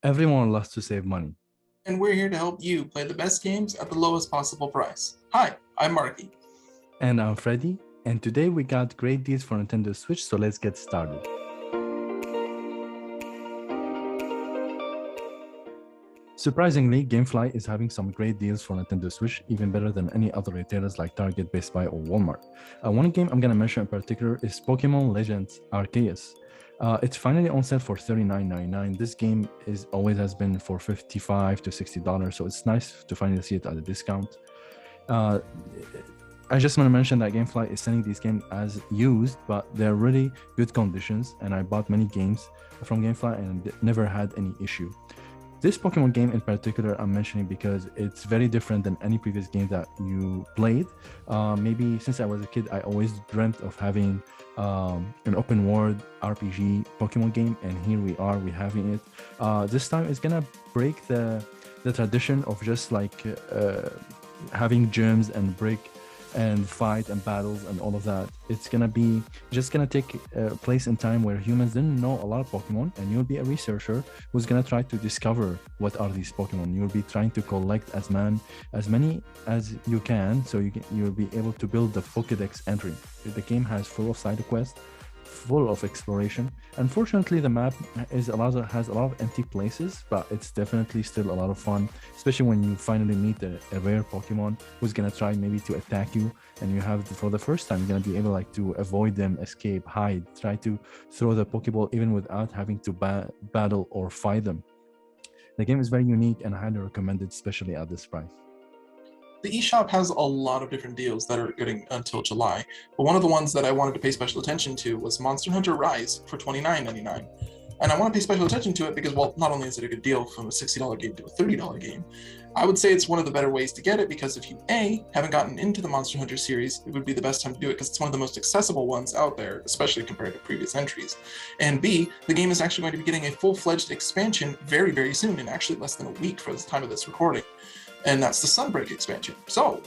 Everyone loves to save money. And we're here to help you play the best games at the lowest possible price. Hi, I'm Marky. And I'm Freddy, and today we got great deals for Nintendo Switch, so let's get started. Surprisingly, Gamefly is having some great deals for Nintendo Switch, even better than any other retailers like Target, Best Buy, or Walmart. One game I'm gonna mention in particular is Pokemon Legends Arceus. It's finally on sale for $39.99. This game always has been for $55 to $60, so it's nice to finally see it at a discount. I just want to mention that Gamefly is selling these games as used, but they're really good conditions, and I bought many games from Gamefly and never had any issue. This Pokemon game in particular I'm mentioning because it's very different than any previous game that you played. Maybe since I was a kid, I always dreamt of having an open world RPG Pokemon game, and here we're having it. This time it's gonna break the tradition of just like having gyms and break and fight and battles and all of that. It's gonna take place in time where humans didn't know a lot of Pokemon, and you'll be a researcher who's gonna try to discover what are these Pokemon. You'll be trying to collect as many as you can, so you'll be able to build the Pokédex entry. The game has full of side quests, full of exploration. Unfortunately, the map has a lot of empty places, but it's definitely still a lot of fun, especially when you finally meet a rare Pokemon who's gonna try maybe to attack you, and you have for the first time you're gonna be able to avoid them, escape, hide, try to throw the Pokeball even without having to battle or fight them. The game is very unique and I highly recommend it, especially at this price. The eShop has a lot of different deals that are getting until July, but one of the ones that I wanted to pay special attention to was Monster Hunter Rise for $29.99. And I want to pay special attention to it because, well, not only is it a good deal from a $60 game to a $30 game, I would say it's one of the better ways to get it because if you haven't gotten into the Monster Hunter series, it would be the best time to do it because it's one of the most accessible ones out there, especially compared to previous entries. And B, the game is actually going to be getting a full-fledged expansion very, very soon, in actually less than a week for the time of this recording. And that's the Sunbreak expansion. So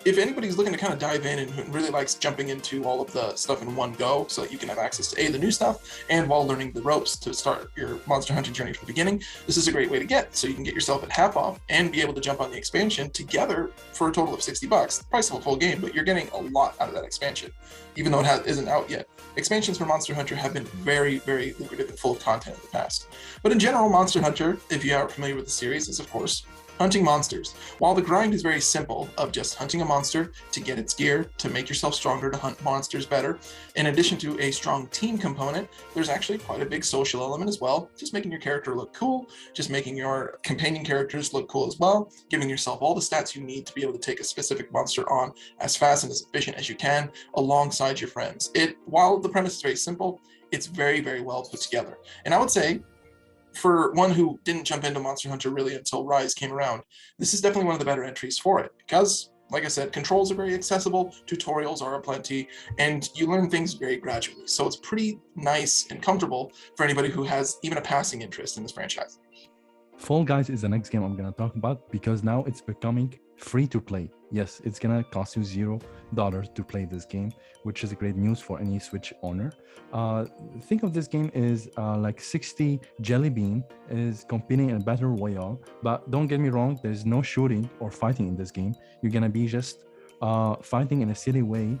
if anybody's looking to kind of dive in and really likes jumping into all of the stuff in one go so that you can have access to the new stuff and while learning the ropes to start your Monster Hunter journey from the beginning, this is a great way to get. So you can get yourself at half off and be able to jump on the expansion together for a total of $60, the price of a full game, but you're getting a lot out of that expansion, even though it isn't out yet. Expansions for Monster Hunter have been very, very lucrative and full of content in the past. But in general, Monster Hunter, if you are familiar with the series, is of course hunting monsters. While the grind is very simple of just hunting a monster to get its gear, to make yourself stronger, to hunt monsters better, in addition to a strong team component, there's actually quite a big social element as well, just making your character look cool, just making your companion characters look cool as well, giving yourself all the stats you need to be able to take a specific monster on as fast and as efficient as you can alongside your friends. While the premise is very simple, it's very, very well put together. And I would say, for one who didn't jump into Monster Hunter really until Rise came around, this is definitely one of the better entries for it because, like I said, controls are very accessible, tutorials are aplenty, and you learn things very gradually. So it's pretty nice and comfortable for anybody who has even a passing interest in this franchise. Fall Guys is the next game I'm going to talk about because now it's becoming free to play. Yes, it's going to cost you $0 to play this game, which is great news for any Switch owner. Think of this game as like 60 Jelly Bean is competing in a Battle Royale, but don't get me wrong, there's no shooting or fighting in this game. You're going to be just fighting in a silly way,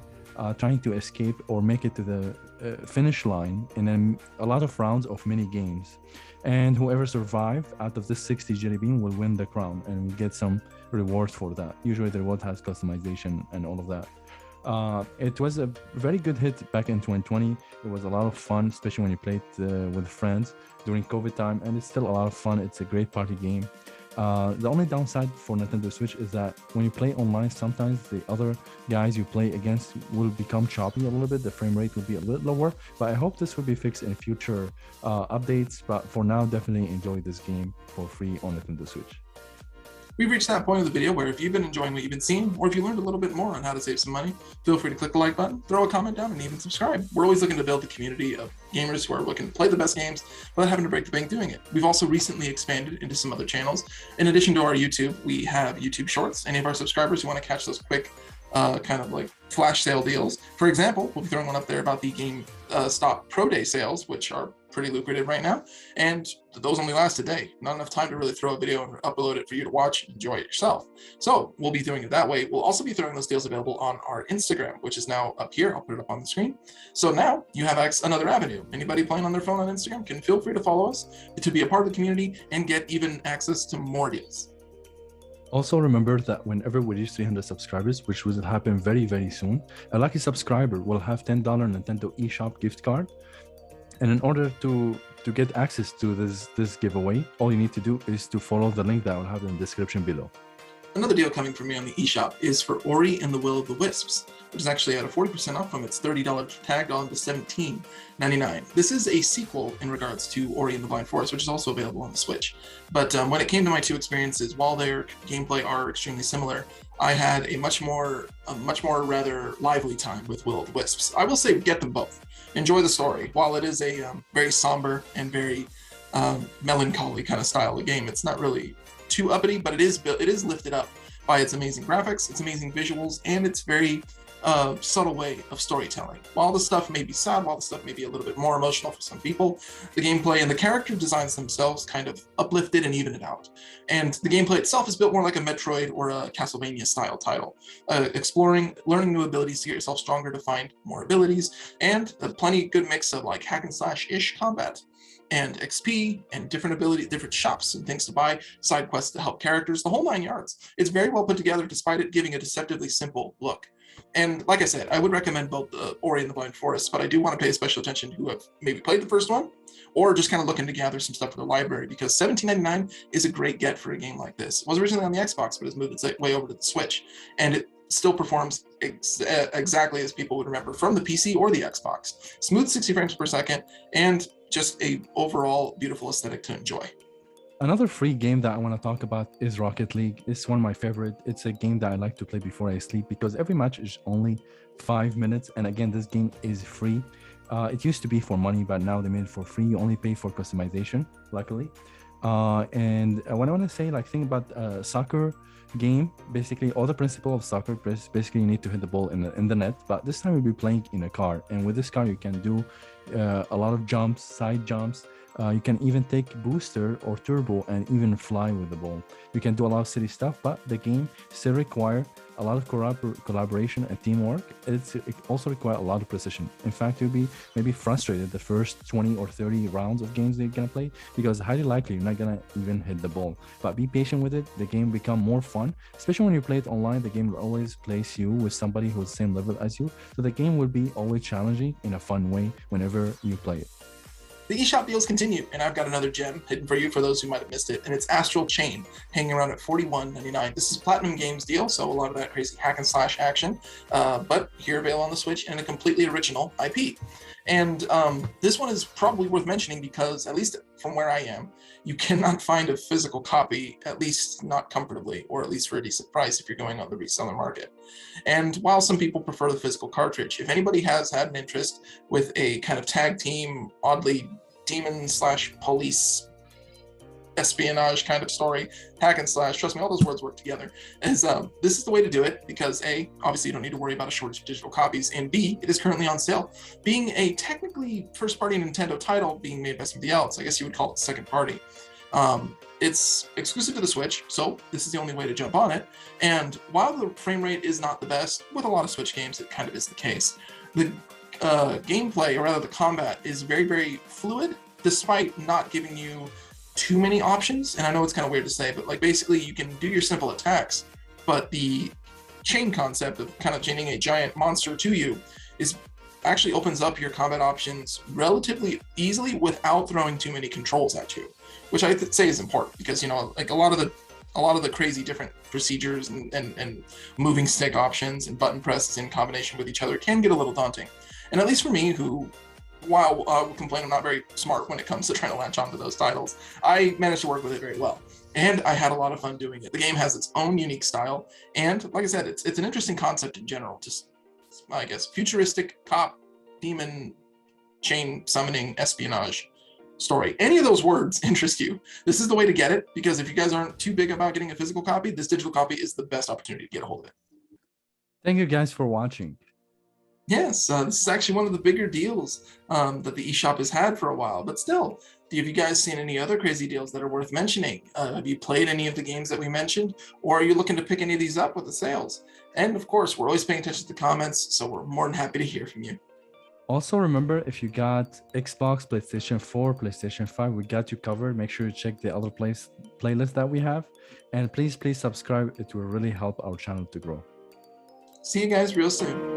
trying to escape or make it to the finish line in a lot of rounds of mini games. And whoever survives out of this 60 Jelly Bean will win the crown and get some rewards for that. Usually the reward has customization and all of that. It was a very good hit back in 2020. It was a lot of fun, especially when you played with friends during COVID time, and it's still a lot of fun. It's a great party game. The only downside for Nintendo Switch is that when you play online, sometimes the other guys you play against will become choppy a little bit. The frame rate will be a little lower, but I hope this will be fixed in future updates. But for now, definitely enjoy this game for free on Nintendo Switch. We've reached that point of the video where if you've been enjoying what you've been seeing, or if you learned a little bit more on how to save some money, feel free to click the like button, throw a comment down, and even subscribe. We're always looking to build a community of gamers who are looking to play the best games without having to break the bank doing it. We've also recently expanded into some other channels. In addition to our YouTube, we have YouTube Shorts. Any of our subscribers who want to catch those quick kind of like flash sale deals. For example, we'll be throwing one up there about the Gamestop Pro Day sales, which are pretty lucrative right now, and those only last a day. Not enough time to really throw a video and upload it for you to watch and enjoy it yourself. So we'll be doing it that way. We'll also be throwing those deals available on our Instagram, which is now up here. I'll put it up on the screen. So now you have another avenue. Anybody playing on their phone on Instagram can feel free to follow us to be a part of the community and get even access to more deals. Also remember that whenever we reach 300 subscribers, which will happen very, very soon, a lucky subscriber will have $10 Nintendo eShop gift card. And in order to get access to this giveaway, all you need to do is to follow the link that I will have in the description below. Another deal coming from me on the eShop is for Ori and the Will of the Wisps, which is actually at a 40% off from its $30 tag on to $17.99. This is a sequel in regards to Ori and the Blind Forest, which is also available on the Switch. But when it came to my two experiences, while their gameplay are extremely similar, I had a much more rather lively time with Will of the Wisps. I will say, get them both. Enjoy the story. While it is a very somber and very melancholy kind of style of game, it's not really too uppity, but it is lifted up by its amazing graphics, its amazing visuals, and its very subtle way of storytelling. While the stuff may be sad, while the stuff may be a little bit more emotional for some people, the gameplay and the character designs themselves kind of uplift it and even it out. And the gameplay itself is built more like a Metroid or a Castlevania style title, exploring, learning new abilities to get yourself stronger to find more abilities, and a plenty good mix of like hack and slash-ish combat, and XP, and different ability, different shops and things to buy, side quests to help characters, the whole 9 yards. It's very well put together despite it giving a deceptively simple look. And like I said, I would recommend both the Ori and the Blind Forest, but I do want to pay special attention who have maybe played the first one, or just kind of looking to gather some stuff for the library, because $17.99 is a great get for a game like this. It was originally on the Xbox, but has moved its way over to the Switch, and it still performs exactly as people would remember from the PC or the Xbox. Smooth 60 frames per second, and just a overall beautiful aesthetic to enjoy. Another free game that I want to talk about is Rocket League. It's one of my favorite. It's a game that I like to play before I sleep because every match is only 5 minutes. And again, this game is free. It used to be for money, but now they made it for free. You only pay for customization, luckily. And what I want to say, like, think about soccer game. Basically, all the principle of soccer, basically you need to hit the ball in the net. But this time you'll be playing in a car. And with this car, you can do a lot of jumps, side jumps. You can even take booster or turbo and even fly with the ball. You can do a lot of silly stuff, but the game still requires a lot of collaboration and teamwork. It also requires a lot of precision. In fact, you'll be maybe frustrated the first 20 or 30 rounds of games that you're gonna play because highly likely you're not gonna even hit the ball. But be patient with it. The game will become more fun, especially when you play it online. The game will always place you with somebody who's the same level as you. So the game will be always challenging in a fun way whenever you play it. The eShop deals continue, and I've got another gem hidden for you for those who might have missed it, and it's Astral Chain, hanging around at $41.99. This is Platinum Games deal, so a lot of that crazy hack and slash action, but here available on the Switch and a completely original IP. And this one is probably worth mentioning because, at least from where I am, you cannot find a physical copy, at least not comfortably, or at least for a decent price if you're going on the reseller market. And while some people prefer the physical cartridge, if anybody has had an interest with a kind of tag team, oddly demon/police espionage kind of story, hack and slash, trust me, all those words work together, is this is the way to do it because A, obviously you don't need to worry about a shortage of digital copies, and B, it is currently on sale. Being a technically first-party Nintendo title being made by somebody else, I guess you would call it second party. It's exclusive to the Switch, so this is the only way to jump on it. And while the frame rate is not the best, with a lot of Switch games, it kind of is the case. The gameplay, or rather the combat, is very, very fluid, despite not giving you too many options. And I know it's kind of weird to say, but like basically you can do your simple attacks, but the chain concept of kind of chaining a giant monster to you is actually opens up your combat options relatively easily without throwing too many controls at you, which I say is important because, you know, like a lot of the crazy different procedures and moving stick options and button presses in combination with each other can get a little daunting. And at least for me, who, while I will complain I'm not very smart when it comes to trying to latch onto those titles, I managed to work with it very well. And I had a lot of fun doing it. The game has its own unique style. And like I said, it's an interesting concept in general. Just, I guess, futuristic cop, demon, chain summoning, espionage story. Any of those words interest you, this is the way to get it, because if you guys aren't too big about getting a physical copy, this digital copy is the best opportunity to get a hold of it. Thank you guys for watching. Yes, this is actually one of the bigger deals that the eShop has had for a while. But still, have you guys seen any other crazy deals that are worth mentioning? Have you played any of the games that we mentioned? Or are you looking to pick any of these up with the sales? And of course, we're always paying attention to the comments, so we're more than happy to hear from you. Also, remember, if you got Xbox, PlayStation 4, PlayStation 5, we got you covered. Make sure you check the other playlist that we have. And please subscribe. It will really help our channel to grow. See you guys real soon.